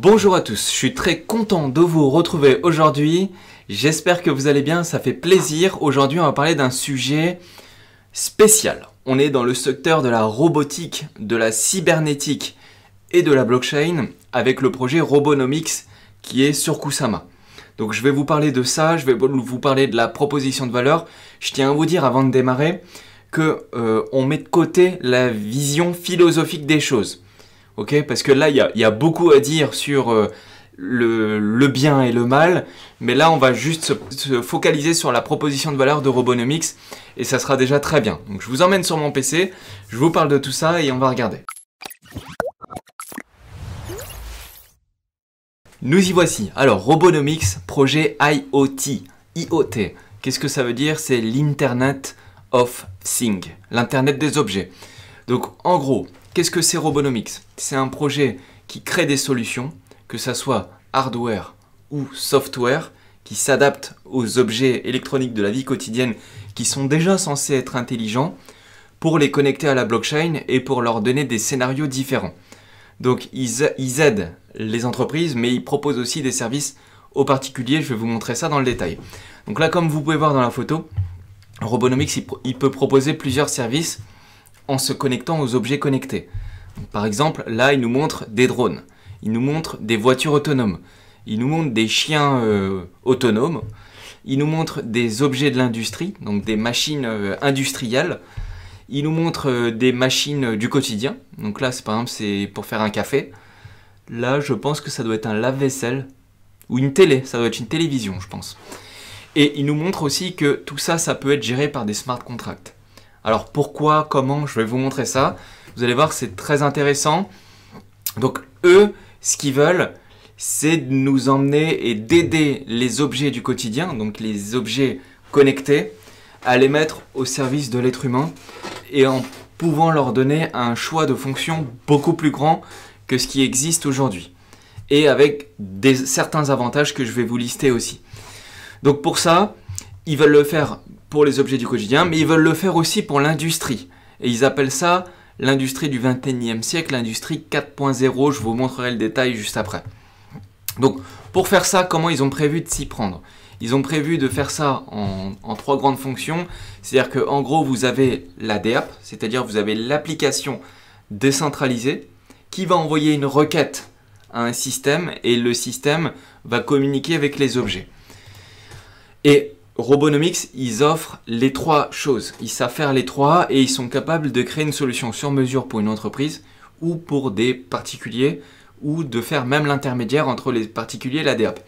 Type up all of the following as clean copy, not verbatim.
Bonjour à tous, je suis très content de vous retrouver aujourd'hui. J'espère que vous allez bien, ça fait plaisir. Aujourd'hui, on va parler d'un sujet spécial. On est dans le secteur de la robotique, de la cybernétique et de la blockchain avec le projet Robonomics qui est sur Kusama. Donc je vais vous parler de ça, je vais vous parler de la proposition de valeur. Je tiens à vous dire avant de démarrer que on met de côté la vision philosophique des choses. Ok, parce que là, il y a beaucoup à dire sur le bien et le mal, mais là, on va juste se focaliser sur la proposition de valeur de Robonomics, et ça sera déjà très bien. Donc, je vous emmène sur mon PC, je vous parle de tout ça, et on va regarder. Nous y voici. Alors, Robonomics, projet IoT. IoT, qu'est-ce que ça veut dire? C'est l'Internet of Things, l'Internet des objets. Donc, en gros, qu'est-ce que c'est Robonomics? C'est un projet qui crée des solutions, que ce soit hardware ou software, qui s'adaptent aux objets électroniques de la vie quotidienne qui sont déjà censés être intelligents, pour les connecter à la blockchain et pour leur donner des scénarios différents. Donc ils aident les entreprises, mais ils proposent aussi des services aux particuliers. Je vais vous montrer ça dans le détail. Donc là, comme vous pouvez voir dans la photo, Robonomics il peut proposer plusieurs services en se connectant aux objets connectés. Par exemple, là, il nous montre des drones, il nous montre des voitures autonomes, il nous montre des chiens autonomes, il nous montre des objets de l'industrie, donc des machines industrielles, il nous montre des machines du quotidien. Donc là, par exemple, c'est pour faire un café. Là, je pense que ça doit être un lave-vaisselle ou une télé, ça doit être une télévision, je pense. Et il nous montre aussi que tout ça, ça peut être géré par des smart contracts. Alors pourquoi, comment, je vais vous montrer ça. Vous allez voir, c'est très intéressant. Donc eux, ce qu'ils veulent, c'est de nous emmener et d'aider les objets du quotidien, donc les objets connectés, à les mettre au service de l'être humain et en pouvant leur donner un choix de fonctions beaucoup plus grand que ce qui existe aujourd'hui. Et avec certains avantages que je vais vous lister aussi. Donc pour ça, ils veulent le faire pour les objets du quotidien, mais ils veulent le faire aussi pour l'industrie. Et ils appellent ça l'industrie du 21e siècle, l'industrie 4.0. Je vous montrerai le détail juste après. Donc, pour faire ça, comment ils ont prévu de s'y prendre? Ils ont prévu de faire ça en trois grandes fonctions. C'est-à-dire qu'en gros, vous avez la DApp, c'est-à-dire vous avez l'application décentralisée qui va envoyer une requête à un système et le système va communiquer avec les objets. Et Robonomics, ils offrent les trois choses. Ils savent faire les trois et ils sont capables de créer une solution sur mesure pour une entreprise ou pour des particuliers ou de faire même l'intermédiaire entre les particuliers et la DApp.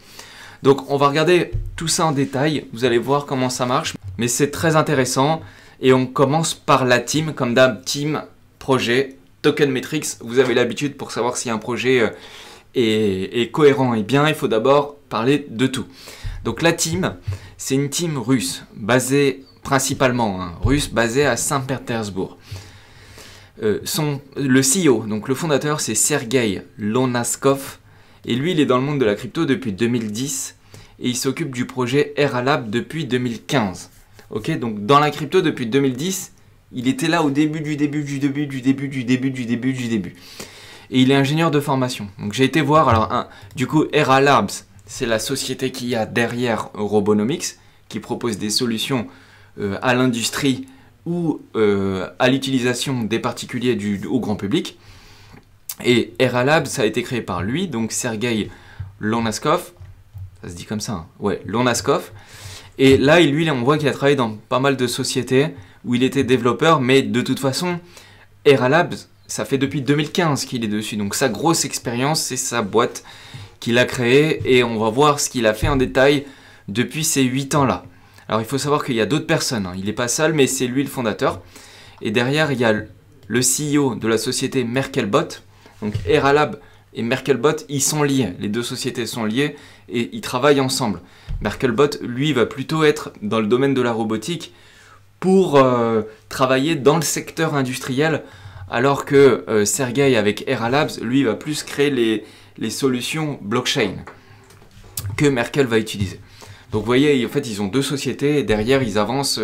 Donc on va regarder tout ça en détail, vous allez voir comment ça marche. Mais c'est très intéressant et on commence par la team, comme d'hab, team, projet, token metrics. Vous avez l'habitude pour savoir si un projet est cohérent et bien, il faut d'abord parler de tout. Donc la team, c'est une team russe, basée principalement, russe, basée à Saint-Pétersbourg. Le CEO, donc le fondateur, c'est Sergei Lonaskov, et lui, il est dans le monde de la crypto depuis 2010, et il s'occupe du projet Eralab depuis 2015. Ok, donc dans la crypto depuis 2010, il était là au début du début. Et il est ingénieur de formation. Donc j'ai été voir, alors du coup, Eralabs, c'est la société qui y a derrière Robonomics, qui propose des solutions à l'industrie ou à l'utilisation des particuliers au grand public. Et Eralab, ça a été créé par lui, donc Sergei Lonaskov. Ça se dit comme ça, hein. Ouais, Lonaskov. Et là, lui, on voit qu'il a travaillé dans pas mal de sociétés où il était développeur, mais de toute façon, Eralab, ça fait depuis 2015 qu'il est dessus. Donc sa grosse expérience, c'est sa boîte qu'il a créé et on va voir ce qu'il a fait en détail depuis ces 8 ans-là. Alors il faut savoir qu'il y a d'autres personnes, hein. Il n'est pas seul, mais c'est lui le fondateur. Et derrière, il y a le CEO de la société Merkelbot. Donc Eralab et Merkelbot, ils sont liés. Les deux sociétés sont liées et ils travaillent ensemble. Merkelbot, lui, va plutôt être dans le domaine de la robotique pour travailler dans le secteur industriel, alors que Sergei avec Eralabs, lui, va plus créer les solutions blockchain que Merkel va utiliser. Donc vous voyez, en fait, ils ont deux sociétés et derrière, ils avancent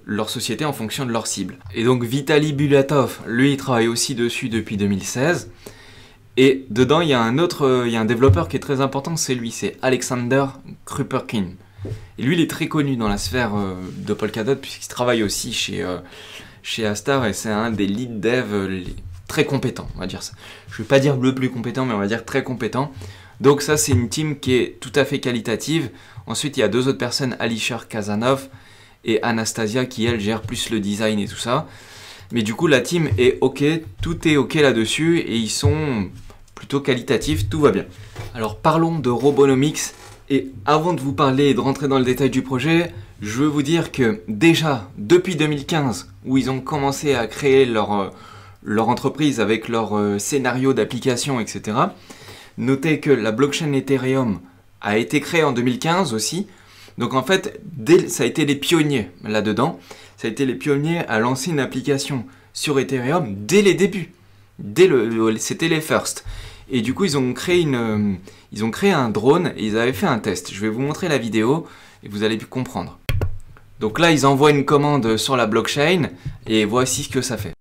leur société en fonction de leur cible. Et donc Vitaly Bulatov, lui, il travaille aussi dessus depuis 2016. Et dedans, il y a un développeur qui est très important, c'est lui, c'est Alexander Kruperkin. Et lui, il est très connu dans la sphère de Polkadot, puisqu'il travaille aussi chez Astar, et c'est un des lead devs très compétents, on va dire ça. Je ne vais pas dire le plus compétent, mais on va dire très compétent. Donc ça, c'est une team qui est tout à fait qualitative. Ensuite, il y a deux autres personnes, Alisher Kazanov et Anastasia, qui, elle, gèrent plus le design et tout ça. Mais du coup, la team est OK, tout est OK là-dessus, et ils sont plutôt qualitatifs, tout va bien. Alors, parlons de Robonomics. Et avant de vous parler et de rentrer dans le détail du projet, je veux vous dire que déjà, depuis 2015, où ils ont commencé à créer leur entreprise avec leur scénario d'application, etc., notez que la blockchain Ethereum a été créée en 2015 aussi. Donc en fait, ça a été les pionniers là-dedans. Ça a été les pionniers à lancer une application sur Ethereum dès les débuts. C'était les first. Et du coup, ils ont créé un drone et ils avaient fait un test. Je vais vous montrer la vidéo et vous allez comprendre. Donc là, ils envoient une commande sur la blockchain et voici ce que ça fait.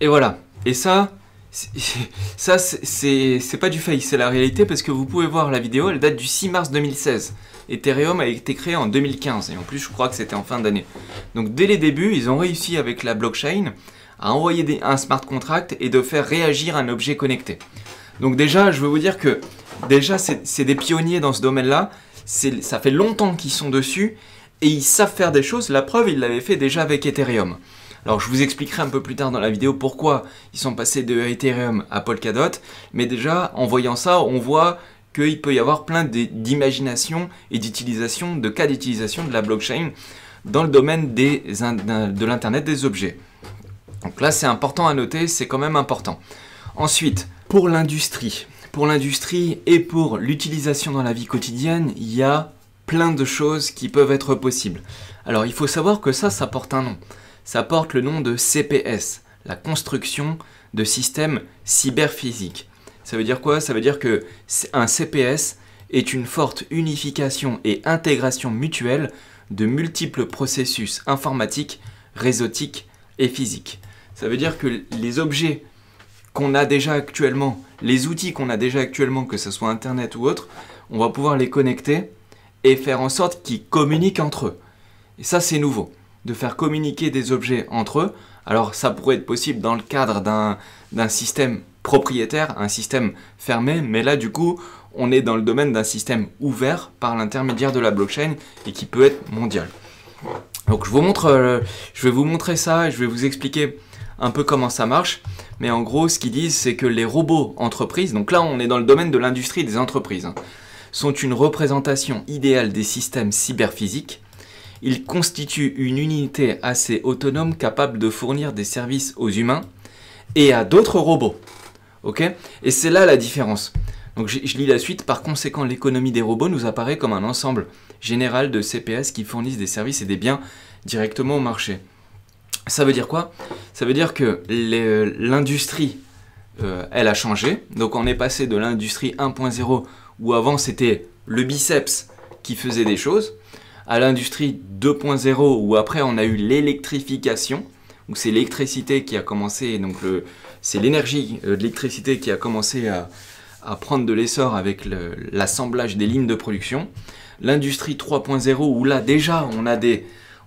Et voilà. Et ça, c'est pas du fake, c'est la réalité parce que vous pouvez voir la vidéo, elle date du 6 mars 2016. Ethereum a été créé en 2015 et en plus je crois que c'était en fin d'année. Donc dès les débuts, ils ont réussi avec la blockchain à envoyer un smart contract et de faire réagir un objet connecté. Donc déjà, je veux vous dire que déjà c'est des pionniers dans ce domaine-là. Ça fait longtemps qu'ils sont dessus et ils savent faire des choses. La preuve, ils l'avaient fait déjà avec Ethereum. Alors je vous expliquerai un peu plus tard dans la vidéo pourquoi ils sont passés de Ethereum à Polkadot, mais déjà en voyant ça, on voit qu'il peut y avoir plein d'imagination et d'utilisation, de cas d'utilisation de la blockchain dans le domaine de l'Internet des objets. Donc là c'est important à noter, c'est quand même important. Ensuite, pour l'industrie et pour l'utilisation dans la vie quotidienne, il y a plein de choses qui peuvent être possibles. Alors il faut savoir que ça porte un nom. Ça porte le nom de CPS, la construction de systèmes cyberphysiques. Ça veut dire quoi? Ça veut dire que un CPS est une forte unification et intégration mutuelle de multiples processus informatiques, réseautiques et physiques. Ça veut dire que les objets qu'on a déjà actuellement, les outils qu'on a déjà actuellement, que ce soit Internet ou autre, on va pouvoir les connecter et faire en sorte qu'ils communiquent entre eux. Et ça, c'est nouveau, de faire communiquer des objets entre eux. Alors, ça pourrait être possible dans le cadre d'un système propriétaire, un système fermé, mais là, du coup, on est dans le domaine d'un système ouvert par l'intermédiaire de la blockchain et qui peut être mondial. Donc, je vais vous montrer ça et je vais vous expliquer un peu comment ça marche. Mais en gros, ce qu'ils disent, c'est que les robots entreprises, donc là, on est dans le domaine de l'industrie des entreprises, sont une représentation idéale des systèmes cyberphysiques. Ils constituent une unité assez autonome capable de fournir des services aux humains et à d'autres robots. Okay ? Et c'est là la différence. Donc je lis la suite. Par conséquent, l'économie des robots nous apparaît comme un ensemble général de CPS qui fournissent des services et des biens directement au marché. Ça veut dire quoi? Ça veut dire que l'industrie, elle a changé. Donc on est passé de l'industrie 1.0 où avant c'était le biceps qui faisait des choses, à l'industrie 2.0 où après on a eu l'électrification, où c'est l'électricité qui a commencé, donc c'est l'énergie de l'électricité qui a commencé à prendre de l'essor avec l'assemblage des lignes de production. L'industrie 3.0 où là déjà on a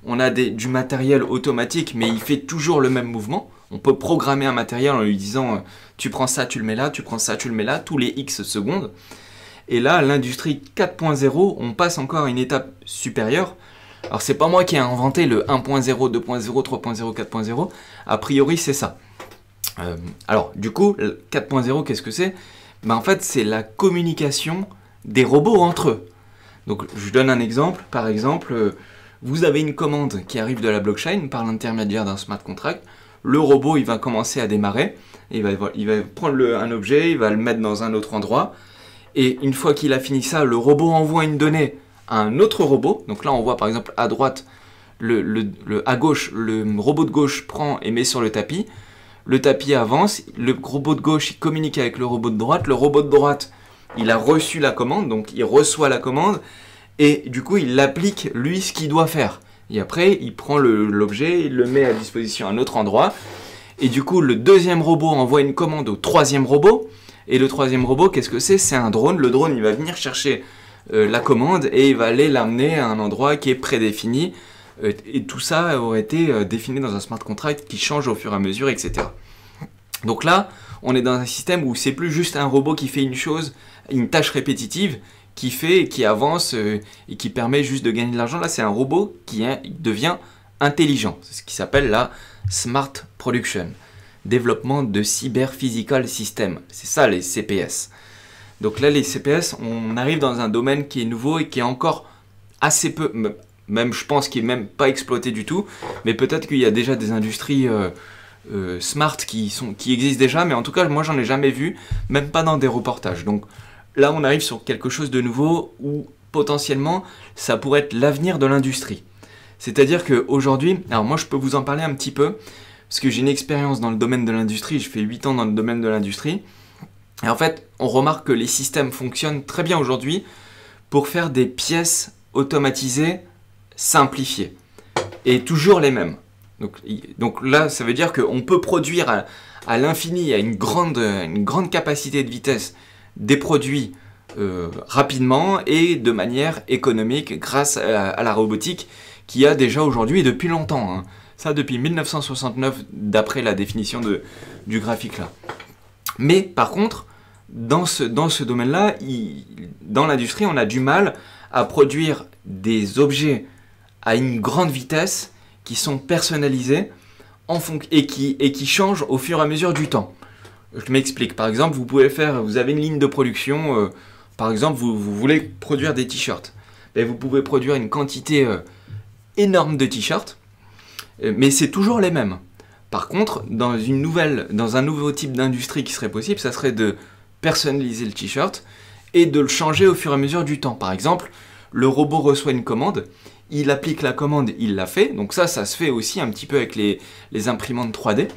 on a du matériel automatique, mais il fait toujours le même mouvement. On peut programmer un matériel en lui disant tu prends ça, tu le mets là, tu prends ça, tu le mets là, tous les X secondes. Et là, l'industrie 4.0, on passe encore à une étape supérieure. Alors, c'est pas moi qui ai inventé le 1.0, 2.0, 3.0, 4.0. A priori, c'est ça. Alors, du coup, 4.0, qu'est-ce que c'est? Ben, en fait, c'est la communication des robots entre eux. Donc, je donne un exemple. Par exemple, vous avez une commande qui arrive de la blockchain par l'intermédiaire d'un smart contract. Le robot, il va commencer à démarrer. Il va prendre un objet, il va le mettre dans un autre endroit. Et une fois qu'il a fini ça, le robot envoie une donnée à un autre robot. Donc là, on voit par exemple à droite, à gauche, le robot de gauche prend et met sur le tapis. Le tapis avance, le robot de gauche il communique avec le robot de droite. Le robot de droite, il a reçu la commande, donc il reçoit la commande. Et du coup, il applique, lui, ce qu'il doit faire. Et après, il prend l'objet, il le met à disposition à un autre endroit. Et du coup, le deuxième robot envoie une commande au troisième robot. Et le troisième robot, qu'est-ce que c'est? C'est un drone. Le drone, il va venir chercher la commande et il va aller l'amener à un endroit qui est prédéfini. Et tout ça aurait été défini dans un smart contract qui change au fur et à mesure, etc. Donc là, on est dans un système où c'est plus juste un robot qui fait une chose, une tâche répétitive, qui avance et qui permet juste de gagner de l'argent. Là, c'est un robot qui devient intelligent. C'est ce qui s'appelle la Smart Production. Développement de Cyber Physical System. C'est ça les CPS. Donc là, les CPS, on arrive dans un domaine qui est nouveau et qui est encore assez peu, même je pense qu'il n'est même pas exploité du tout, mais peut-être qu'il y a déjà des industries smart qui existent déjà, mais en tout cas, moi, j'en ai jamais vu, même pas dans des reportages. Donc là, on arrive sur quelque chose de nouveau où potentiellement, ça pourrait être l'avenir de l'industrie. C'est-à-dire qu'aujourd'hui, alors moi, je peux vous en parler un petit peu, parce que j'ai une expérience dans le domaine de l'industrie, je fais 8 ans dans le domaine de l'industrie. Et en fait, on remarque que les systèmes fonctionnent très bien aujourd'hui pour faire des pièces automatisées simplifiées. Et toujours les mêmes. Donc là, ça veut dire qu'on peut produire à l'infini, à une grande capacité de vitesse, des produits rapidement et de manière économique grâce à la robotique qu'il y a déjà aujourd'hui et depuis longtemps. Hein. Ça depuis 1969, d'après la définition du graphique là. Mais par contre, dans ce domaine-là, dans l'industrie, on a du mal à produire des objets à une grande vitesse qui sont personnalisés et qui changent au fur et à mesure du temps. Je m'explique. Par exemple, vous avez une ligne de production. Par exemple, vous voulez produire des t-shirts. Vous pouvez produire une quantité énorme de t-shirts. Mais c'est toujours les mêmes. Par contre, dans un nouveau type d'industrie qui serait possible, ça serait de personnaliser le t-shirt et de le changer au fur et à mesure du temps. Par exemple, le robot reçoit une commande, il applique la commande, il la fait. Donc ça se fait aussi un petit peu avec les imprimantes 3D.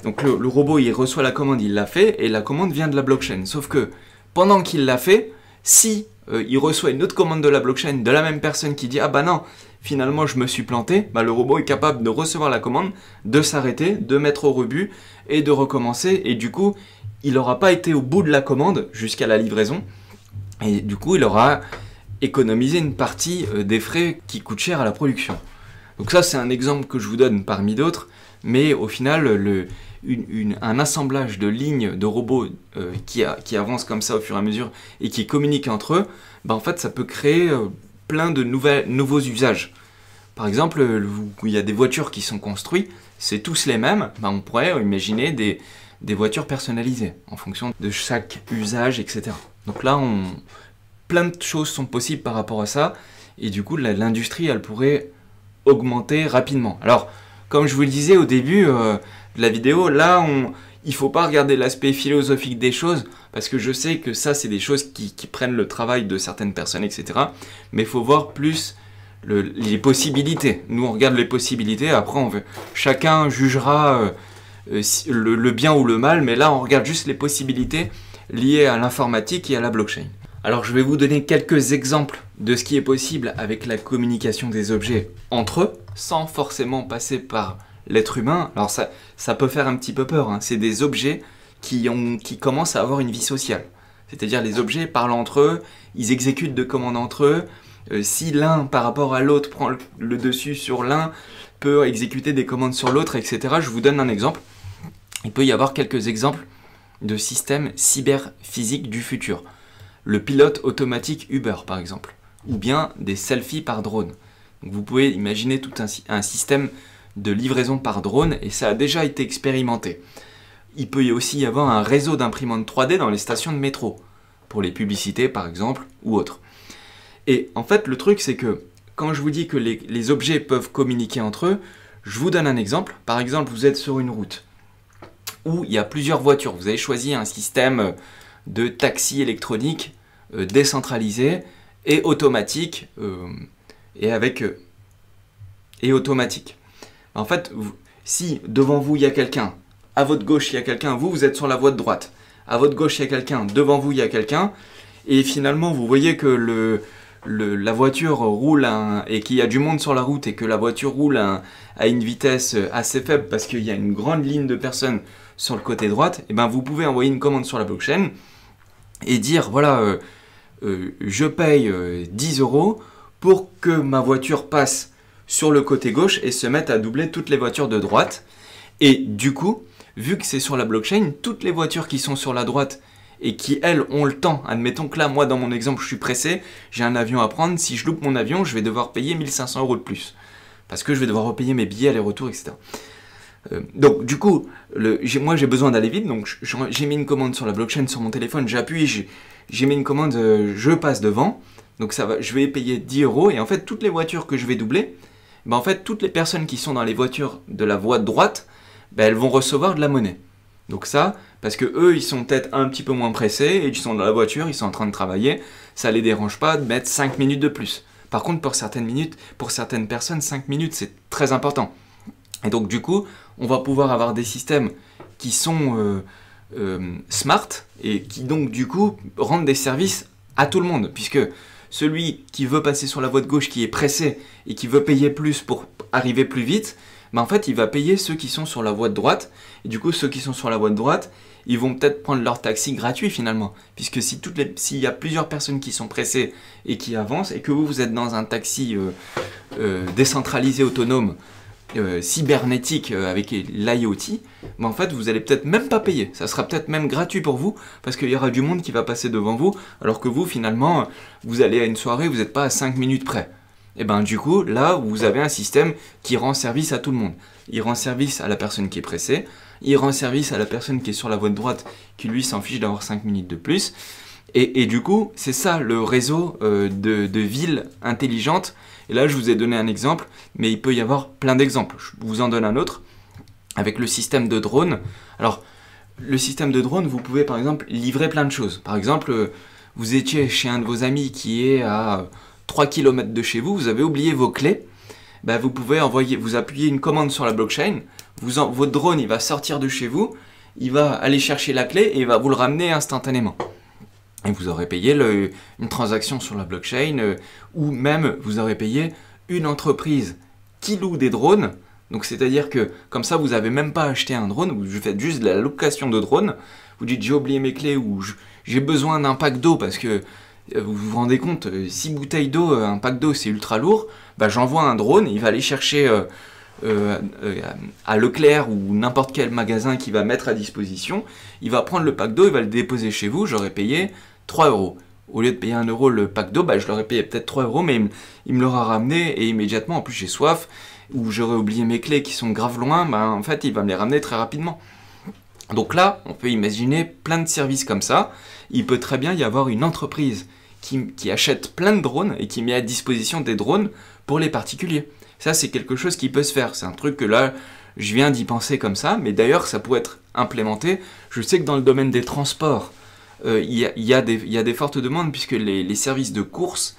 Donc le robot, il reçoit la commande, il la fait, et la commande vient de la blockchain. Sauf que pendant qu'il l'a fait, si il reçoit une autre commande de la blockchain de la même personne qui dit « Ah bah non, finalement je me suis planté », bah, le robot est capable de recevoir la commande, de s'arrêter, de mettre au rebut et de recommencer. Et du coup, il n'aura pas été au bout de la commande jusqu'à la livraison. Et du coup, il aura économisé une partie des frais qui coûtent cher à la production. Donc ça, c'est un exemple que je vous donne parmi d'autres. Mais au final, un assemblage de lignes de robots qui avancent comme ça au fur et à mesure et qui communiquent entre eux, bah en fait, ça peut créer plein de nouveaux usages. Par exemple, il y a des voitures qui sont construites, c'est tous les mêmes, bah on pourrait imaginer des voitures personnalisées en fonction de chaque usage, etc. Donc là, plein de choses sont possibles par rapport à ça, et du coup, l'industrie, elle pourrait augmenter rapidement. Alors, comme je vous le disais au début de la vidéo, là, il ne faut pas regarder l'aspect philosophique des choses, parce que je sais que ça, c'est des choses qui prennent le travail de certaines personnes, etc. Mais il faut voir plus les possibilités. Nous, on regarde les possibilités, après, chacun jugera le bien ou le mal, mais là, on regarde juste les possibilités liées à l'informatique et à la blockchain. Alors, je vais vous donner quelques exemples de ce qui est possible avec la communication des objets entre eux, sans forcément passer par l'être humain. Alors ça peut faire un petit peu peur, hein. C'est des objets qui commencent à avoir une vie sociale. C'est-à-dire les objets parlent entre eux, ils exécutent de commandes entre eux, si l'un par rapport à l'autre prend le dessus sur l'un, peut exécuter des commandes sur l'autre, etc. Je vous donne un exemple. Il peut y avoir quelques exemples de systèmes cyberphysiques du futur. Le pilote automatique Uber, par exemple, ou bien des selfies par drone. Donc vous pouvez imaginer tout un système de livraison par drone, et ça a déjà été expérimenté. Il peut aussi y avoir un réseau d'imprimantes 3D dans les stations de métro, pour les publicités par exemple, ou autres. Et en fait, le truc, c'est que quand je vous dis que les objets peuvent communiquer entre eux, je vous donne un exemple. Par exemple, vous êtes sur une route où il y a plusieurs voitures. Vous avez choisi un système de taxi électronique décentralisé et automatique. Et automatique. En fait, si devant vous il y a quelqu'un, à votre gauche il y a quelqu'un, vous êtes sur la voie de droite, à votre gauche il y a quelqu'un, devant vous il y a quelqu'un, et finalement vous voyez que la voiture roule et qu'il y a du monde sur la route et que la voiture roule à une vitesse assez faible parce qu'il y a une grande ligne de personnes sur le côté droite, et ben vous pouvez envoyer une commande sur la blockchain et dire voilà, je paye 10 € pour que ma voiture passe sur le côté gauche et se mette à doubler toutes les voitures de droite. Et du coup, vu que c'est sur la blockchain, toutes les voitures qui sont sur la droite et qui, elles, ont le temps, admettons que là, moi, dans mon exemple, je suis pressé, j'ai un avion à prendre, si je loupe mon avion, je vais devoir payer 1500 € de plus. Parce que je vais devoir repayer mes billets aller-retour, etc. Donc, du coup, moi, j'ai besoin d'aller vite, donc j'ai mis une commande sur la blockchain, sur mon téléphone, j'appuie, j'ai mis une commande, je passe devant, donc ça va, je vais payer 10 €, et en fait, toutes les voitures que je vais doubler, ben, en fait, toutes les personnes qui sont dans les voitures de la voie de droite, ben, elles vont recevoir de la monnaie. Donc ça, parce que eux, ils sont peut-être un petit peu moins pressés, et ils sont dans la voiture, ils sont en train de travailler, ça les dérange pas de mettre 5 minutes de plus. Par contre, pour certaines personnes, 5 minutes, c'est très important. Et donc, du coup, on va pouvoir avoir des systèmes qui sont smart, et qui donc, du coup, rendent des services à tout le monde, puisque celui qui veut passer sur la voie de gauche, qui est pressé, et qui veut payer plus pour arriver plus vite, ben en fait, il va payer ceux qui sont sur la voie de droite. Et du coup, ceux qui sont sur la voie de droite, ils vont peut-être prendre leur taxi gratuit finalement. Puisque s'il y a plusieurs personnes qui sont pressées et qui avancent, et que vous êtes dans un taxi décentralisé, autonome, cybernétique avec l'IoT, ben en fait, vous allez peut-être même pas payer. Ça sera peut-être même gratuit pour vous, parce qu'il y aura du monde qui va passer devant vous, alors que vous, finalement, vous allez à une soirée, vous n'êtes pas à 5 minutes près. Et ben du coup, là, vous avez un système qui rend service à tout le monde. Il rend service à la personne qui est pressée, il rend service à la personne qui est sur la voie de droite, qui lui s'en fiche d'avoir 5 minutes de plus. Et du coup, c'est ça le réseau de villes intelligentes. Et là, je vous ai donné un exemple, mais il peut y avoir plein d'exemples. Je vous en donne un autre, avec le système de drone. Alors, le système de drone, vous pouvez par exemple livrer plein de choses. Par exemple, vous étiez chez un de vos amis qui est à 3 km de chez vous, vous avez oublié vos clés, ben vous pouvez vous appuyez une commande sur la blockchain, votre drone il va sortir de chez vous, il va aller chercher la clé et il va vous le ramener instantanément. Et vous aurez payé une transaction sur la blockchain, ou même vous aurez payé une entreprise qui loue des drones. Donc c'est-à-dire que comme ça vous n'avez même pas acheté un drone, vous faites juste de la location de drone, vous dites j'ai oublié mes clés ou j'ai besoin d'un pack d'eau parce que vous vous rendez compte, 6 bouteilles d'eau, un pack d'eau c'est ultra lourd, bah, j'envoie un drone, il va aller chercher à Leclerc ou n'importe quel magasin qui va mettre à disposition, il va prendre le pack d'eau, il va le déposer chez vous, j'aurais payé 3 €. Au lieu de payer 1 € le pack d'eau, bah, je l'aurais payé peut-être 3 €, mais il me l'aura ramené et immédiatement, en plus j'ai soif, ou j'aurais oublié mes clés qui sont grave loin, bah, en fait il va me les ramener très rapidement. Donc là, on peut imaginer plein de services comme ça. Il peut très bien y avoir une entreprise qui achète plein de drones et qui met à disposition des drones pour les particuliers. Ça, c'est quelque chose qui peut se faire. C'est un truc que là, je viens d'y penser comme ça, mais d'ailleurs, ça pourrait être implémenté. Je sais que dans le domaine des transports, il y a des fortes demandes puisque les services de course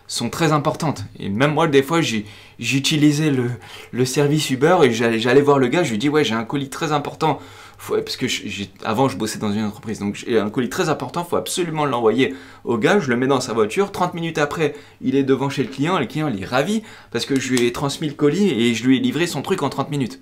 sont très importantes. Et même moi, des fois, j'utilisais le service Uber et j'allais voir le gars, je lui dis « Ouais, j'ai un colis très important. » Parce que avant, je bossais dans une entreprise, donc j'ai un colis très important, il faut absolument l'envoyer au gars, je le mets dans sa voiture, 30 minutes après, il est devant chez le client il est ravi, parce que je lui ai transmis le colis et je lui ai livré son truc en 30 minutes.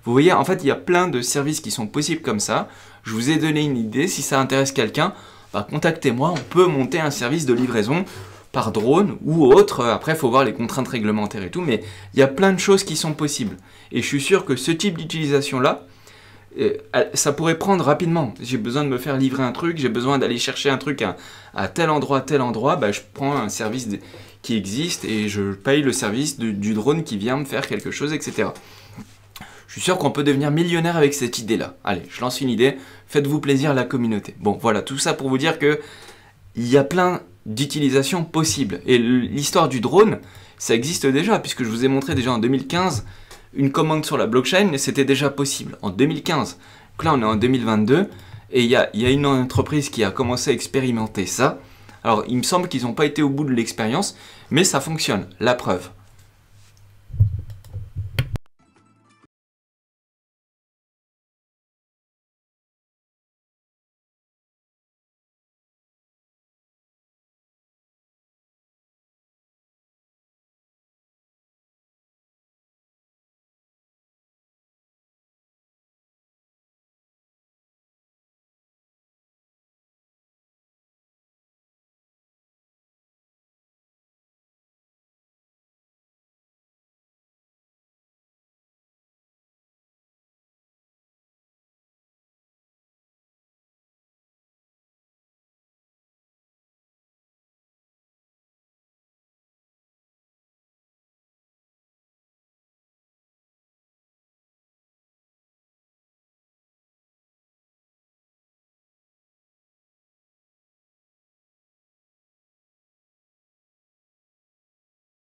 Vous voyez, en fait, il y a plein de services qui sont possibles comme ça. Je vous ai donné une idée, si ça intéresse quelqu'un, bah, contactez-moi, on peut monter un service de livraison par drone ou autre. Après, il faut voir les contraintes réglementaires et tout, mais il y a plein de choses qui sont possibles. Et je suis sûr que ce type d'utilisation-là, ça pourrait prendre rapidement. J'ai besoin de me faire livrer un truc, j'ai besoin d'aller chercher un truc à tel endroit, bah, je prends un service qui existe et je paye le service du drone qui vient me faire quelque chose, etc. Je suis sûr qu'on peut devenir millionnaire avec cette idée-là. Allez, je lance une idée, faites-vous plaisir à la communauté. Bon, voilà, tout ça pour vous dire que il y a plein d'utilisations possibles. Et l'histoire du drone, ça existe déjà, puisque je vous ai montré déjà en 2015, une commande sur la blockchain, c'était déjà possible, en 2015. Donc là, on est en 2022, et il y a une entreprise qui a commencé à expérimenter ça. Alors, il me semble qu'ils n'ont pas été au bout de l'expérience, mais ça fonctionne, la preuve.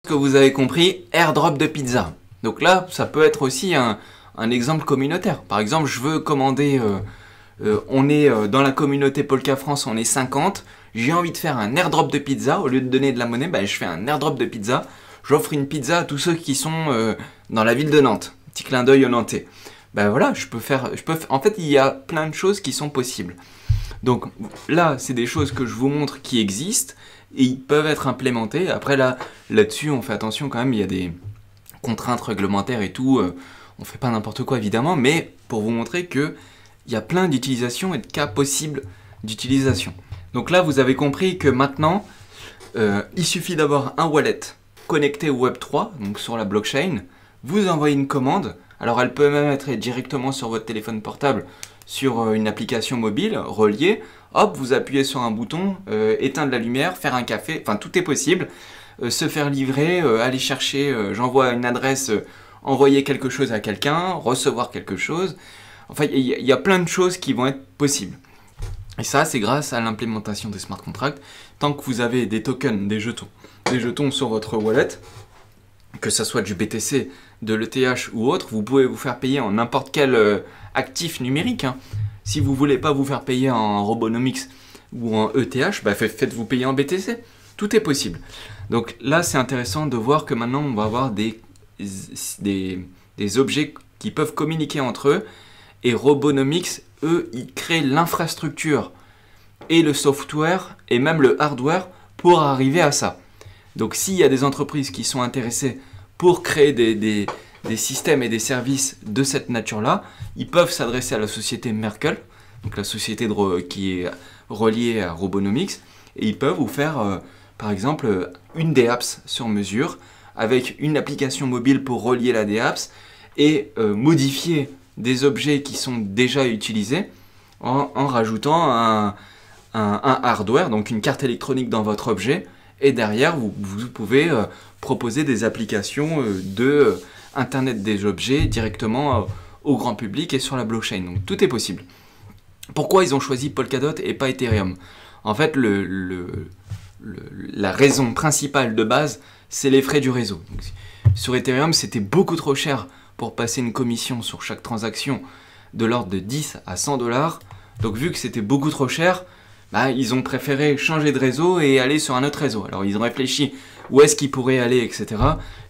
Que vous avez compris, airdrop de pizza. Donc là, ça peut être aussi un exemple communautaire. Par exemple, je veux commander, on est dans la communauté Polka France, on est 50, j'ai envie de faire un airdrop de pizza, au lieu de donner de la monnaie, bah, je fais un airdrop de pizza, j'offre une pizza à tous ceux qui sont dans la ville de Nantes. Petit clin d'œil au Nantais. Ben voilà, en fait, il y a plein de choses qui sont possibles. Donc là, c'est des choses que je vous montre qui existent, et ils peuvent être implémentés. Après là-dessus, on fait attention quand même, il y a des contraintes réglementaires et tout. On fait pas n'importe quoi évidemment, mais pour vous montrer que il y a plein d'utilisations et de cas possibles d'utilisation. Donc là, vous avez compris que maintenant, il suffit d'avoir un wallet connecté au Web3, donc sur la blockchain. Vous envoyez une commande. Alors elle peut même être directement sur votre téléphone portable, sur une application mobile reliée. Hop, vous appuyez sur un bouton, éteindre la lumière, faire un café, enfin tout est possible. Se faire livrer, aller chercher, j'envoie une adresse, envoyer quelque chose à quelqu'un, recevoir quelque chose. Enfin, il y a plein de choses qui vont être possibles. Et ça, c'est grâce à l'implémentation des smart contracts. Tant que vous avez des tokens, des jetons sur votre wallet, que ça soit du BTC, de l'ETH ou autre, vous pouvez vous faire payer en n'importe quel actif numérique. Hein. Si vous ne voulez pas vous faire payer en Robonomics ou en ETH, bah faites-vous payer en BTC. Tout est possible. Donc là, c'est intéressant de voir que maintenant, on va avoir des objets qui peuvent communiquer entre eux. Et Robonomics, eux, ils créent l'infrastructure et le software et même le hardware pour arriver à ça. Donc s'il y a des entreprises qui sont intéressées pour créer des systèmes et des services de cette nature-là, ils peuvent s'adresser à la société Merkle, donc la société qui est reliée à Robonomics, et ils peuvent vous faire, par exemple, une DApps sur mesure, avec une application mobile pour relier la DApps, et modifier des objets qui sont déjà utilisés en rajoutant un hardware, donc une carte électronique dans votre objet, et derrière, vous pouvez proposer des applications de Internet des objets directement au grand public et sur la blockchain. Donc tout est possible. Pourquoi ils ont choisi Polkadot et pas Ethereum? En fait, la raison principale de base, c'est les frais du réseau. Donc, sur Ethereum, c'était beaucoup trop cher pour passer une commission sur chaque transaction de l'ordre de 10 à 100 $. Donc vu que c'était beaucoup trop cher, bah, ils ont préféré changer de réseau et aller sur un autre réseau. Alors ils ont réfléchi où est-ce qu'ils pourraient aller, etc.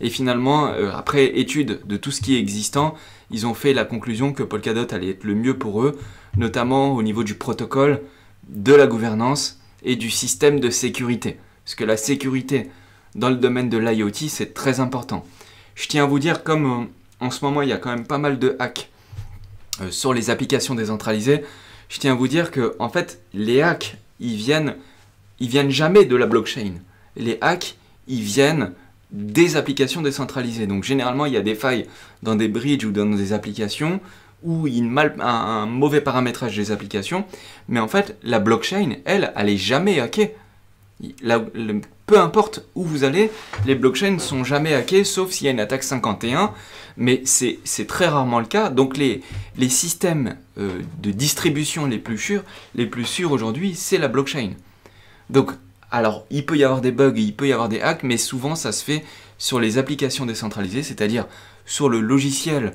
Et finalement, après étude de tout ce qui est existant, ils ont fait la conclusion que Polkadot allait être le mieux pour eux, notamment au niveau du protocole, de la gouvernance et du système de sécurité. Parce que la sécurité dans le domaine de l'IoT, c'est très important. Je tiens à vous dire, comme en ce moment, il y a quand même pas mal de hacks sur les applications décentralisées, je tiens à vous dire que en fait, les hacks, ils viennent jamais de la blockchain. les hacks, ils viennent des applications décentralisées. Donc généralement, il y a des failles dans des bridges ou dans des applications où il y a un mauvais paramétrage des applications. Mais en fait, la blockchain, elle est jamais hackée. Peu importe où vous allez, les blockchains ne sont jamais hackées, sauf s'il y a une attaque 51. Mais c'est très rarement le cas. Donc les systèmes de distribution les plus sûrs aujourd'hui, c'est la blockchain. Donc, alors, il peut y avoir des bugs, il peut y avoir des hacks, mais souvent ça se fait sur les applications décentralisées, c'est-à-dire sur le logiciel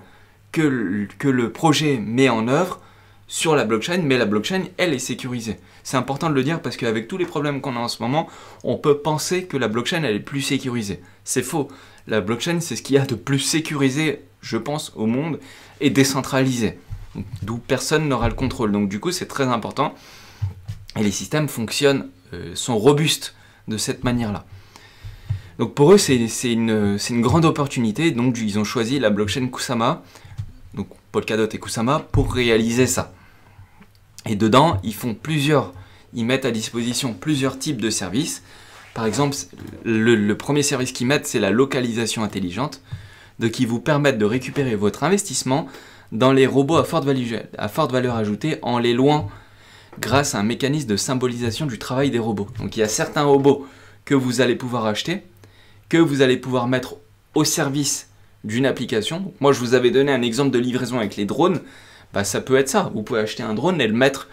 que le projet met en œuvre sur la blockchain, mais la blockchain, elle est sécurisée. C'est important de le dire parce qu'avec tous les problèmes qu'on a en ce moment, on peut penser que la blockchain, elle est plus sécurisée. C'est faux. La blockchain, c'est ce qu'il y a de plus sécurisé, je pense, au monde, et décentralisé, d'où personne n'aura le contrôle. Donc du coup, c'est très important. Et les systèmes fonctionnent, sont robustes de cette manière-là. Donc pour eux, c'est une grande opportunité. Donc ils ont choisi la blockchain Kusama, donc Polkadot et Kusama, pour réaliser ça. Et dedans, ils mettent à disposition plusieurs types de services. Par exemple, le premier service qu'ils mettent, c'est la localisation intelligente, qui vous permettent de récupérer votre investissement dans les robots à forte valeur ajoutée en les louant grâce à un mécanisme de symbolisation du travail des robots. Donc il y a certains robots que vous allez pouvoir acheter, que vous allez pouvoir mettre au service d'une application. Donc, moi, je vous avais donné un exemple de livraison avec les drones. Bah, ça peut être ça. Vous pouvez acheter un drone et le mettre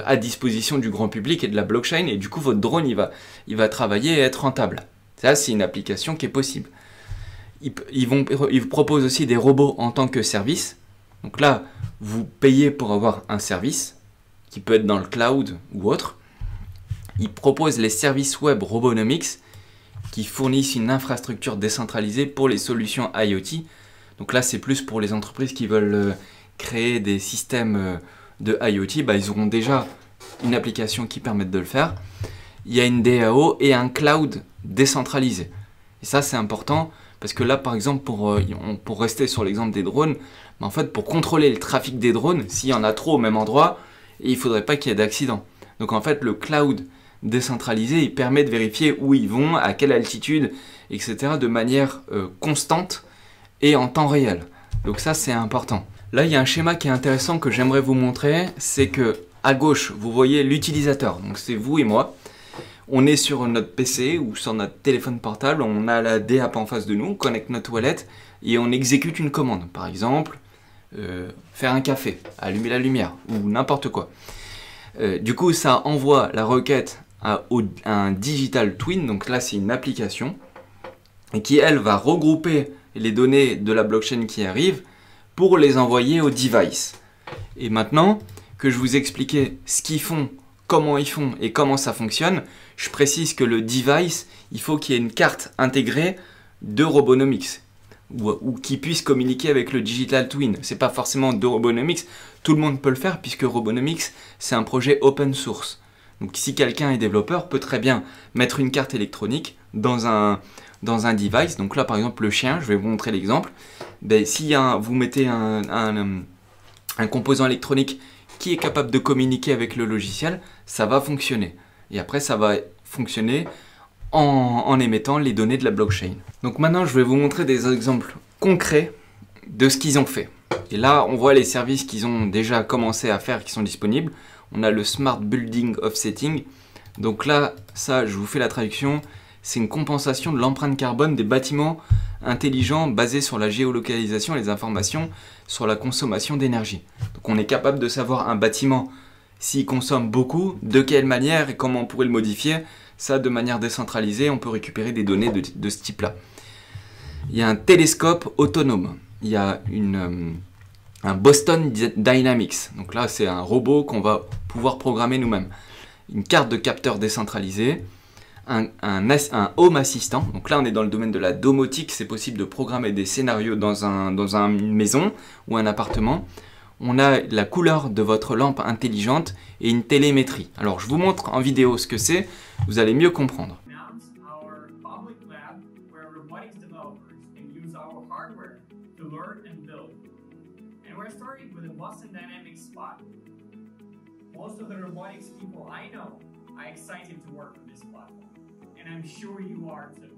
à disposition du grand public et de la blockchain, et du coup, votre drone, il va travailler et être rentable. Ça, c'est une application qui est possible. Ils vous proposent aussi des robots en tant que service. Donc là, vous payez pour avoir un service, qui peut être dans le cloud ou autre. Ils proposent les services web Robonomics, qui fournissent une infrastructure décentralisée pour les solutions IoT. Donc là, c'est plus pour les entreprises qui veulent créer des systèmes de IoT. Bah, ils auront déjà une application qui permette de le faire. Il y a une DAO et un cloud décentralisé. Et ça, c'est important parce que là, par exemple, pour rester sur l'exemple des drones, bah, en fait, pour contrôler le trafic des drones, s'il y en a trop au même endroit, il ne faudrait pas qu'il y ait d'accident. Donc en fait, le cloud décentralisé, il permet de vérifier où ils vont, à quelle altitude, etc. de manière constante et en temps réel. Donc ça, c'est important. Là, il y a un schéma qui est intéressant que j'aimerais vous montrer. C'est que à gauche, vous voyez l'utilisateur. Donc c'est vous et moi. On est sur notre PC ou sur notre téléphone portable. On a la DApp en face de nous. On connecte notre wallet et on exécute une commande. Par exemple, faire un café, allumer la lumière ou n'importe quoi. Du coup, ça envoie la requête à un digital twin. Donc là, c'est une application et qui, elle, va regrouper les données de la blockchain qui arrivent pour les envoyer au device. Et maintenant que je vous expliquais ce qu'ils font, comment ils font et comment ça fonctionne, je précise que le device, il faut qu'il y ait une carte intégrée de Robonomics ou qui puisse communiquer avec le Digital Twin. C'est pas forcément de Robonomics, tout le monde peut le faire puisque Robonomics, c'est un projet open source. Donc si quelqu'un est développeur, peut très bien mettre une carte électronique dans un device. Donc là, par exemple, le chien, je vais vous montrer l'exemple. Ben, si vous mettez un composant électronique qui est capable de communiquer avec le logiciel, ça va fonctionner. Et après, ça va fonctionner en émettant les données de la blockchain. Donc maintenant, je vais vous montrer des exemples concrets de ce qu'ils ont fait. Et là, on voit les services qu'ils ont déjà commencé à faire qui sont disponibles. On a le Smart Building Offsetting. Donc là, ça, je vous fais la traduction. C'est une compensation de l'empreinte carbone des bâtiments intelligents basés sur la géolocalisation et les informations sur la consommation d'énergie. Donc on est capable de savoir un bâtiment s'il consomme beaucoup, de quelle manière et comment on pourrait le modifier. Ça, de manière décentralisée, on peut récupérer des données de ce type-là. Il y a un télescope autonome. Il y a un Boston Dynamics. Donc là, c'est un robot qu'on va pouvoir programmer nous-mêmes. Une carte de capteur décentralisée. Un Home Assistant. Donc là, on est dans le domaine de la domotique. C'est possible de programmer des scénarios dans une maison ou un appartement. On a la couleur de votre lampe intelligente et une télémétrie. Alors, je vous montre en vidéo ce que c'est. Vous allez mieux comprendre. Most of the robotics people I know are excited to work on this platform. and I'm sure you are too.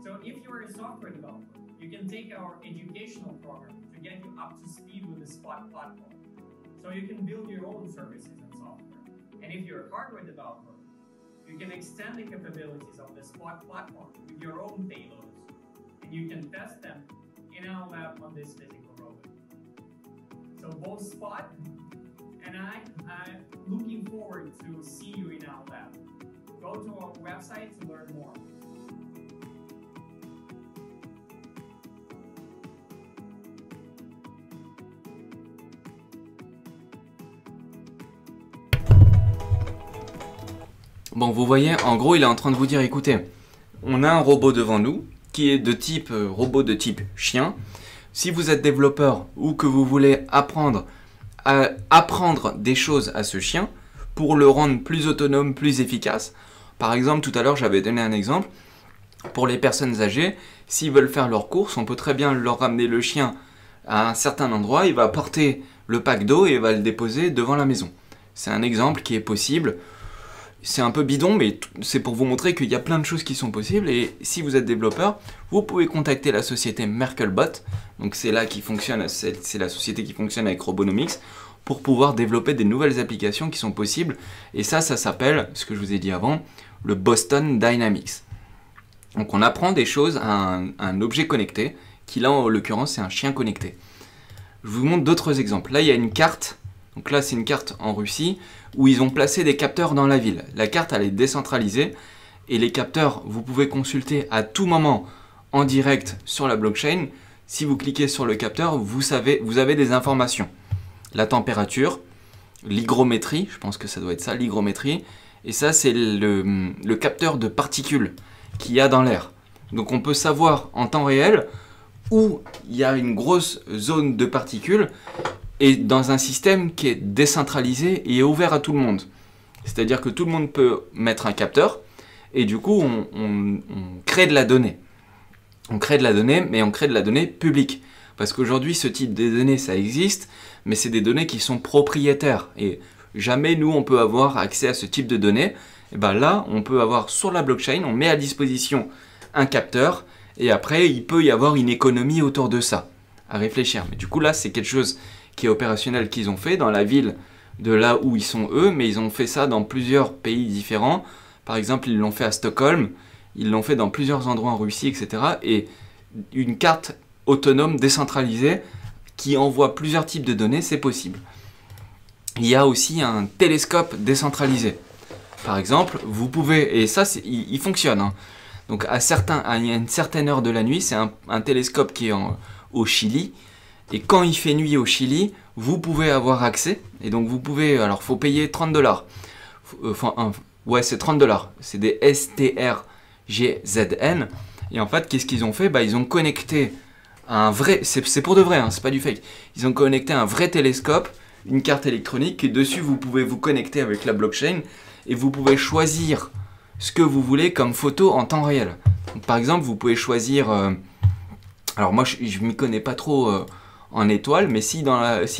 So if you're a software developer, you can take our educational program to get you up to speed with the Spot platform. So you can build your own services and software. And if you're a hardware developer, you can extend the capabilities of the Spot platform with your own payloads. And you can test them in our lab on this physical robot. So both Spot and I are looking forward to see you in our lab. Go to our website to learn more. Bon, vous voyez, en gros, il est en train de vous dire, écoutez, on a un robot devant nous qui est de type robot de type chien. Si vous êtes développeur ou que vous voulez apprendre des choses à ce chien pour le rendre plus autonome, plus efficace. Par exemple, tout à l'heure, j'avais donné un exemple. Pour les personnes âgées, s'ils veulent faire leurs courses, on peut très bien leur ramener le chien à un certain endroit. Il va porter le pack d'eau et va le déposer devant la maison. C'est un exemple qui est possible. C'est un peu bidon, mais c'est pour vous montrer qu'il y a plein de choses qui sont possibles. Et si vous êtes développeur, vous pouvez contacter la société Merkelbot. Donc c'est là qui fonctionne, c'est la société qui fonctionne avec Robonomics pour pouvoir développer des nouvelles applications qui sont possibles. Et ça s'appelle, ce que je vous ai dit avant, le Boston Dynamics. Donc on apprend des choses à un objet connecté, qui là en l'occurrence c'est un chien connecté. Je vous montre d'autres exemples. Là il y a une carte. Donc là, c'est une carte en Russie où ils ont placé des capteurs dans la ville. La carte, elle est décentralisée et les capteurs, vous pouvez consulter à tout moment en direct sur la blockchain. Si vous cliquez sur le capteur, vous avez des informations. La température, l'hygrométrie, je pense que ça doit être ça, l'hygrométrie. Et ça, c'est le capteur de particules qu'il y a dans l'air. Donc on peut savoir en temps réel où il y a une grosse zone de particules et dans un système qui est décentralisé et ouvert à tout le monde. C'est-à-dire que tout le monde peut mettre un capteur et du coup on crée de la donnée. On crée de la donnée, mais on crée de la donnée publique. Parce qu'aujourd'hui ce type de données ça existe, mais c'est des données qui sont propriétaires. Et jamais nous on peut avoir accès à ce type de données. Et bien là on peut avoir sur la blockchain, on met à disposition un capteur et après il peut y avoir une économie autour de ça. À réfléchir. Mais du coup là c'est quelque chose qui est opérationnel qu'ils ont fait dans la ville de là où ils sont eux, mais ils ont fait ça dans plusieurs pays différents. Par exemple, ils l'ont fait à Stockholm, ils l'ont fait dans plusieurs endroits en Russie, etc. Et une carte autonome décentralisée qui envoie plusieurs types de données, c'est possible. Il y a aussi un télescope décentralisé. Par exemple, vous pouvez, et ça il fonctionne, hein. Donc à une certaine heure de la nuit, c'est un télescope qui est au Chili. Et quand il fait nuit au Chili, vous pouvez avoir accès. Et donc vous pouvez, alors faut payer 30 $. Ouais, c'est 30 $. C'est des STRGZN. Et en fait, qu'est-ce qu'ils ont fait? Ils ont connecté un vrai, c'est pour de vrai, hein, c'est pas du fake. Ils ont connecté un vrai télescope, une carte électronique, et dessus vous pouvez vous connecter avec la blockchain et vous pouvez choisir ce que vous voulez comme photo en temps réel. Donc, par exemple, vous pouvez choisir. Alors moi, je m'y connais pas trop. En étoile, mais si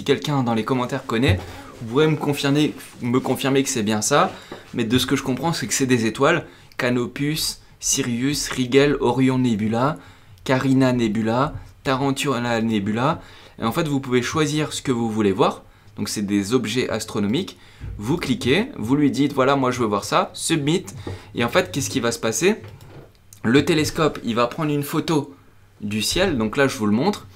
quelqu'un dans les commentaires connaît, vous pourrez me confirmer que c'est bien ça, mais de ce que je comprends, c'est que c'est des étoiles, Canopus, Sirius, Rigel, Orion Nebula, Carina Nebula, Tarantula Nebula, et en fait vous pouvez choisir ce que vous voulez voir, donc c'est des objets astronomiques, vous cliquez, vous lui dites voilà moi je veux voir ça, submit, et en fait qu'est-ce qui va se passer? Le télescope il va prendre une photo du ciel, donc là je vous le montre,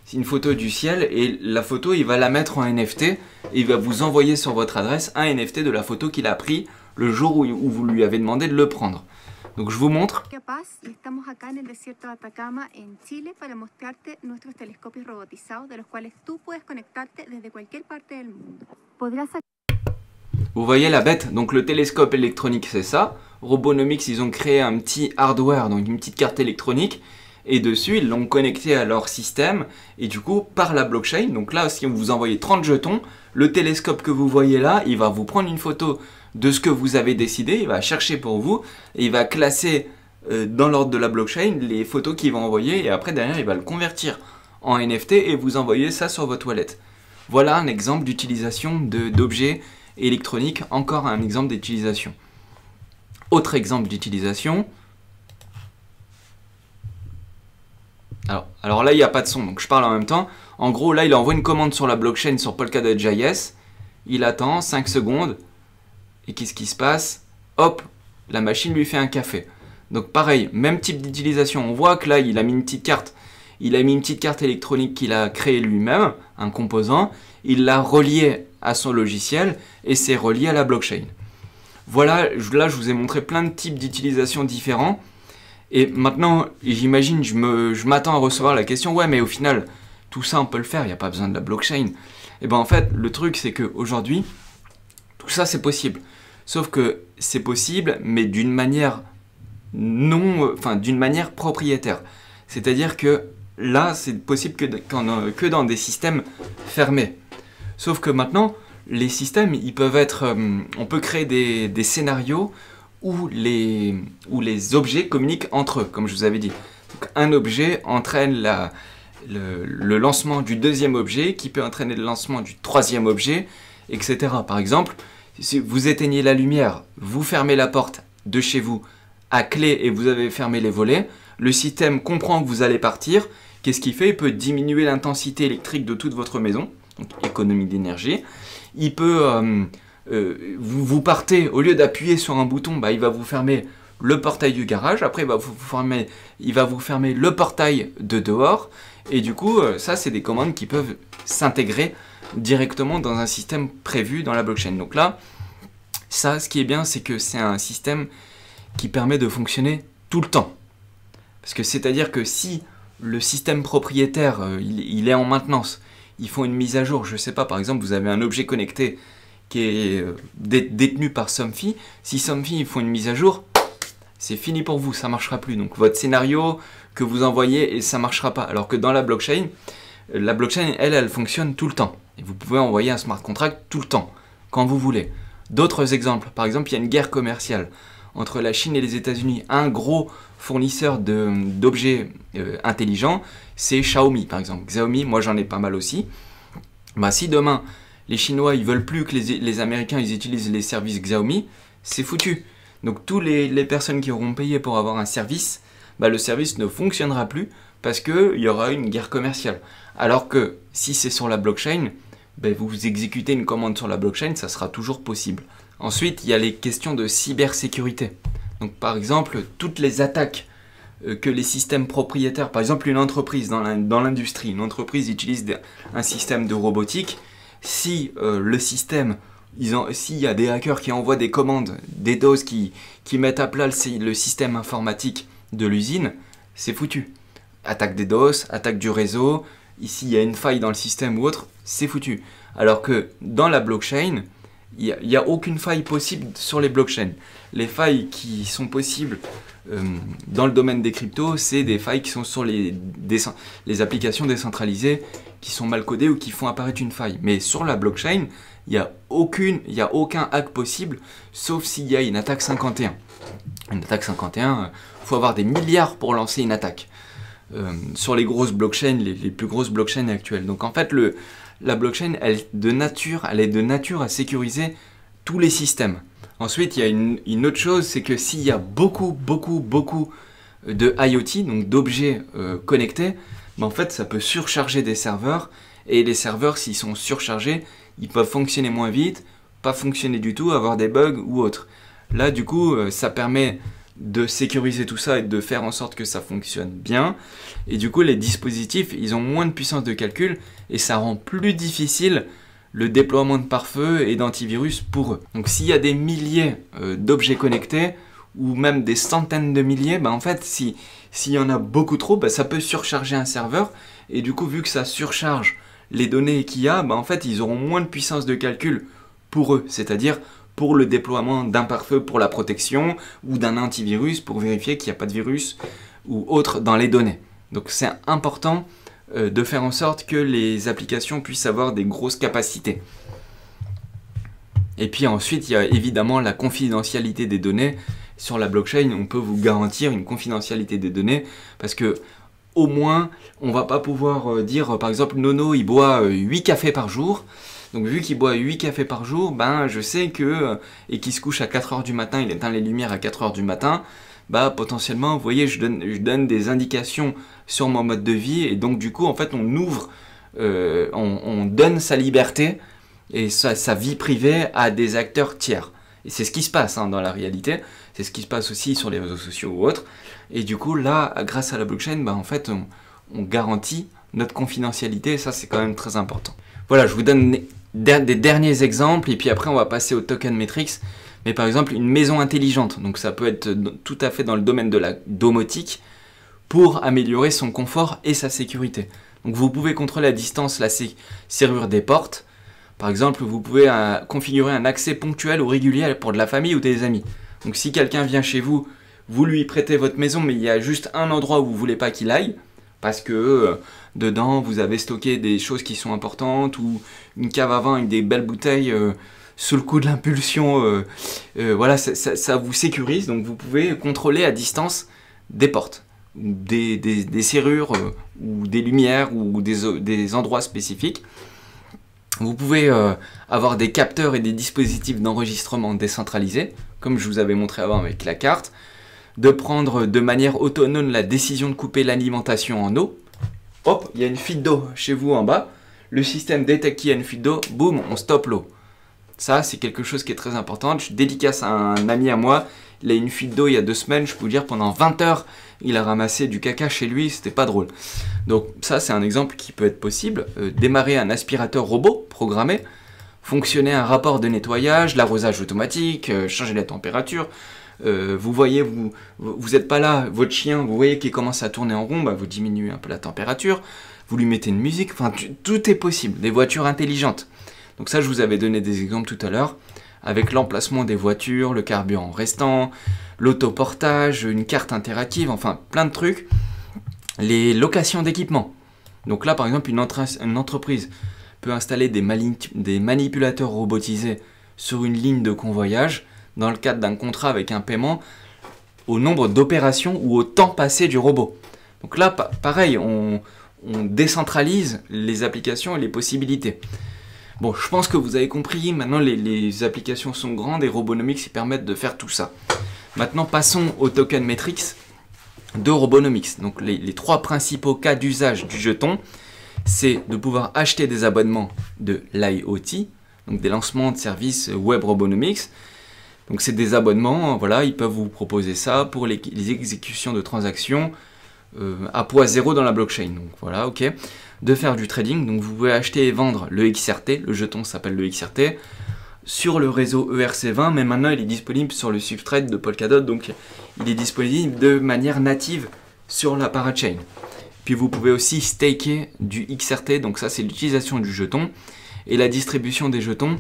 c'est une photo du ciel et la photo il va la mettre en NFT et il va vous envoyer sur votre adresse un NFT de la photo qu'il a pris le jour où vous lui avez demandé de le prendre. Donc je vous montre. Vous voyez la bête, donc le télescope électronique c'est ça. Robonomics ils ont créé un petit hardware, donc une petite carte électronique. Et dessus, ils l'ont connecté à leur système. Et du coup, par la blockchain, donc là, si vous envoyez 30 jetons, le télescope que vous voyez là, il va vous prendre une photo de ce que vous avez décidé. Il va chercher pour vous. Et il va classer dans l'ordre de la blockchain les photos qu'il va envoyer. Et après, derrière, il va le convertir en NFT et vous envoyer ça sur votre wallet. Voilà un exemple d'utilisation d'objets électroniques. Encore un exemple d'utilisation. Autre exemple d'utilisation. Alors là, il n'y a pas de son, donc je parle en même temps. En gros, là, il envoie une commande sur la blockchain sur Polkadot.js. Il attend 5 secondes. Et qu'est-ce qui se passe? Hop, la machine lui fait un café. Donc pareil, même type d'utilisation. On voit que là, il a mis une petite carte. Il a mis une petite carte électronique qu'il a créée lui-même, un composant. Il l'a relié à son logiciel et c'est relié à la blockchain. Voilà, là, je vous ai montré plein de types d'utilisation différents. Et maintenant, j'imagine, je m'attends à recevoir la question, ouais, mais au final, tout ça, on peut le faire, il n'y a pas besoin de la blockchain. Et bien en fait, le truc, c'est qu'aujourd'hui, tout ça, c'est possible. Sauf que c'est possible, mais d'une manière d'une manière propriétaire. C'est-à-dire que là, c'est possible que dans des systèmes fermés. Sauf que maintenant, les systèmes, ils peuvent être... on peut créer des scénarios où les objets communiquent entre eux, comme je vous avais dit. Donc, un objet entraîne le lancement du deuxième objet, qui peut entraîner le lancement du troisième objet, etc. Par exemple, si vous éteignez la lumière, vous fermez la porte de chez vous à clé et vous avez fermé les volets, le système comprend que vous allez partir. Qu'est-ce qu'il fait? Il peut diminuer l'intensité électrique de toute votre maison, donc économie d'énergie. Il peut, vous partez, au lieu d'appuyer sur un bouton, il va vous fermer le portail du garage, après il va vous fermer le portail de dehors, et du coup, ça c'est des commandes qui peuvent s'intégrer directement dans un système prévu dans la blockchain. Donc là, ça, ce qui est bien, c'est que c'est un système qui permet de fonctionner tout le temps. Parce que c'est-à-dire que si le système propriétaire, il est en maintenance, ils font une mise à jour, je ne sais pas, par exemple, vous avez un objet connecté qui est détenu par Somfy, si Somfy ils font une mise à jour, c'est fini pour vous, ça ne marchera plus. Donc votre scénario que vous envoyez, et ça ne marchera pas. Alors que dans la blockchain, elle fonctionne tout le temps. Et vous pouvez envoyer un smart contract tout le temps, quand vous voulez. D'autres exemples, par exemple, il y a une guerre commerciale entre la Chine et les États-Unis. Un gros fournisseur d'objets intelligents, c'est Xiaomi, par exemple. Xiaomi, moi j'en ai pas mal aussi. Si demain, les Chinois ils veulent plus que les Américains ils utilisent les services Xiaomi, c'est foutu. Donc tous les personnes qui auront payé pour avoir un service, le service ne fonctionnera plus parce qu'il y aura une guerre commerciale. Alors que si c'est sur la blockchain, vous exécutez une commande sur la blockchain, ça sera toujours possible. Ensuite, il y a les questions de cybersécurité. Donc par exemple, toutes les attaques que les systèmes propriétaires, par exemple une entreprise dans l'industrie, une entreprise utilise un système de robotique, si le système, s'il y a des hackers qui envoient des commandes, des doses qui mettent à plat le système informatique de l'usine, c'est foutu. Attaque des DOS, attaque du réseau, ici il y a une faille dans le système ou autre, c'est foutu. Alors que dans la blockchain, il n'y a aucune faille possible sur les blockchains. Les failles qui sont possibles dans le domaine des cryptos, c'est des failles qui sont sur les applications décentralisées qui sont mal codées ou qui font apparaître une faille. Mais sur la blockchain, il n'y a aucun hack possible, sauf s'il y a une attaque 51. Une attaque 51, il faut avoir des milliards pour lancer une attaque. Sur les grosses blockchains, les plus grosses blockchains actuelles. Donc en fait, la blockchain, elle est de nature à sécuriser tous les systèmes. Ensuite, il y a une autre chose, c'est que s'il y a beaucoup de IoT, donc d'objets connectés, en fait, ça peut surcharger des serveurs. Et les serveurs, s'ils sont surchargés, ils peuvent fonctionner moins vite, pas fonctionner du tout, avoir des bugs ou autre. Là, du coup, ça permet de sécuriser tout ça et de faire en sorte que ça fonctionne bien. Et du coup, les dispositifs, ils ont moins de puissance de calcul et ça rend plus difficile le déploiement de pare-feu et d'antivirus pour eux. Donc s'il y a des milliers d'objets connectés ou même des centaines de milliers, en fait, s'il y en a beaucoup trop, ça peut surcharger un serveur et du coup, vu que ça surcharge les données qu'il y a, en fait, ils auront moins de puissance de calcul pour eux, c'est-à-dire pour le déploiement d'un pare-feu pour la protection ou d'un antivirus pour vérifier qu'il n'y a pas de virus ou autre dans les données. Donc c'est important de faire en sorte que les applications puissent avoir des grosses capacités. Et puis ensuite, il y a évidemment la confidentialité des données. Sur la blockchain, on peut vous garantir une confidentialité des données parce que au moins, on ne va pas pouvoir dire, par exemple, Nono, il boit 8 cafés par jour. Donc vu qu'il boit 8 cafés par jour, ben je sais que, et qu'il se couche à 4 heures du matin, il éteint les lumières à 4 heures du matin, bah potentiellement, vous voyez, je donne des indications sur mon mode de vie, et donc du coup, en fait, on ouvre, on donne sa liberté et sa vie privée à des acteurs tiers. Et c'est ce qui se passe dans la réalité, c'est ce qui se passe aussi sur les réseaux sociaux ou autres. Et du coup, là, grâce à la blockchain, bah, en fait, on garantit notre confidentialité, et ça, c'est quand même très important. Voilà, je vous donne des derniers exemples, et puis après, on va passer au token metrics. Mais par exemple, une maison intelligente, donc ça peut être tout à fait dans le domaine de la domotique, pour améliorer son confort et sa sécurité. Donc vous pouvez contrôler à distance la serrure des portes. Par exemple, vous pouvez configurer un accès ponctuel ou régulier pour de la famille ou des amis. Donc si quelqu'un vient chez vous, vous lui prêtez votre maison, mais il y a juste un endroit où vous ne voulez pas qu'il aille, parce que dedans, vous avez stocké des choses qui sont importantes, ou une cave à vin avec des belles bouteilles sous le coup de l'impulsion. Voilà, ça vous sécurise, donc vous pouvez contrôler à distance des portes, des serrures, ou des lumières, ou des endroits spécifiques. Vous pouvez avoir des capteurs et des dispositifs d'enregistrement décentralisés, comme je vous avais montré avant avec la carte, de prendre de manière autonome la décision de couper l'alimentation en eau. Hop, il y a une fuite d'eau chez vous en bas, le système détecte qu'il y a une fuite d'eau, boum, on stoppe l'eau. Ça, c'est quelque chose qui est très important. Je dédicace à un ami à moi, il a une fuite d'eau il y a 2 semaines, je peux vous dire, pendant 20 heures, il a ramassé du caca chez lui, c'était pas drôle. Donc ça, c'est un exemple qui peut être possible. Démarrer un aspirateur robot programmé, fonctionner un rapport de nettoyage, l'arrosage automatique, changer la température. Vous voyez, vous n'êtes pas là, votre chien, vous voyez qu'il commence à tourner en rond, bah, vous diminuez un peu la température, vous lui mettez une musique, enfin tout est possible, des voitures intelligentes. Donc ça, je vous avais donné des exemples tout à l'heure, avec l'emplacement des voitures, le carburant restant, l'autoportage, une carte interactive, enfin plein de trucs. Les locations d'équipements. Donc là, par exemple, une entreprise peut installer des manipulateurs robotisés sur une ligne de convoyage dans le cadre d'un contrat avec un paiement au nombre d'opérations ou au temps passé du robot. Donc là, pareil, on décentralise les applications et les possibilités. Bon, je pense que vous avez compris, maintenant les applications sont grandes et Robonomics permettent de faire tout ça. Maintenant, passons au token metrics de Robonomics. Donc les 3 principaux cas d'usage du jeton, c'est de pouvoir acheter des abonnements de l'IoT, donc des lancements de services web Robonomics. Donc c'est des abonnements, voilà, ils peuvent vous proposer ça pour les exécutions de transactions à poids zéro dans la blockchain. Donc voilà, ok. De faire du trading, donc vous pouvez acheter et vendre le XRT, le jeton s'appelle le XRT, sur le réseau ERC20, mais maintenant il est disponible sur le substrate de Polkadot, donc il est disponible de manière native sur la parachain. Puis vous pouvez aussi staker du XRT, donc ça c'est l'utilisation du jeton, et la distribution des jetons.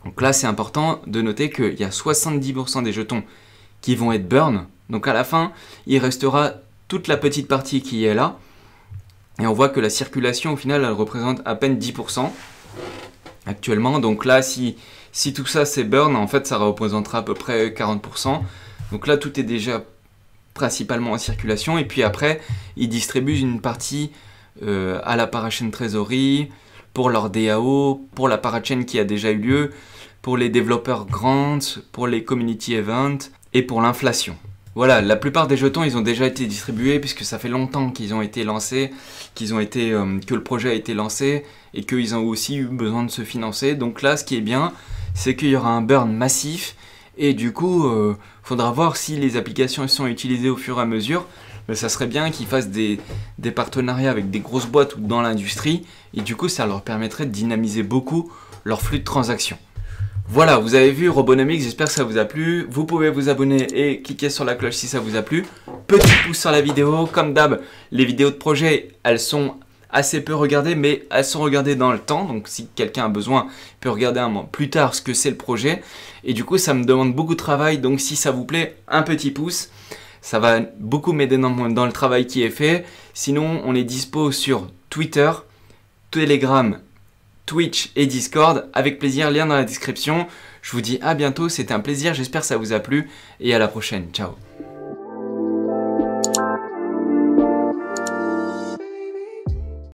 Donc là c'est important de noter qu'il y a 70% des jetons qui vont être burn, donc à la fin il restera toute la petite partie qui est là, et on voit que la circulation au final elle représente à peine 10% actuellement. Donc là si tout ça c'est burn, en fait ça représentera à peu près 40%. Donc là tout est déjà principalement en circulation, et puis après ils distribuent une partie à la parachain trésorerie, pour leur DAO, pour la parachain qui a déjà eu lieu, pour les développeurs grants, pour les community events et pour l'inflation. Voilà, la plupart des jetons ils ont déjà été distribués puisque ça fait longtemps qu'ils ont été lancés, que le projet a été lancé et qu'ils ont aussi eu besoin de se financer. Donc là ce qui est bien, c'est qu'il y aura un burn massif, et du coup faudra voir si les applications sont utilisées au fur et à mesure. Mais ça serait bien qu'ils fassent des partenariats avec des grosses boîtes ou dans l'industrie, et du coup ça leur permettrait de dynamiser beaucoup leur flux de transactions. Voilà, vous avez vu Robonomics, j'espère que ça vous a plu. Vous pouvez vous abonner et cliquer sur la cloche si ça vous a plu. Petit pouce sur la vidéo, comme d'hab, les vidéos de projet, elles sont assez peu regardées, mais elles sont regardées dans le temps. Donc si quelqu'un a besoin, il peut regarder un mois plus tard ce que c'est le projet. Et du coup, ça me demande beaucoup de travail, donc si ça vous plaît, un petit pouce. Ça va beaucoup m'aider dans le travail qui est fait. Sinon, on est dispo sur Twitter, Telegram, Twitch et Discord. Avec plaisir, lien dans la description. Je vous dis à bientôt, c'était un plaisir, j'espère que ça vous a plu. Et à la prochaine, ciao.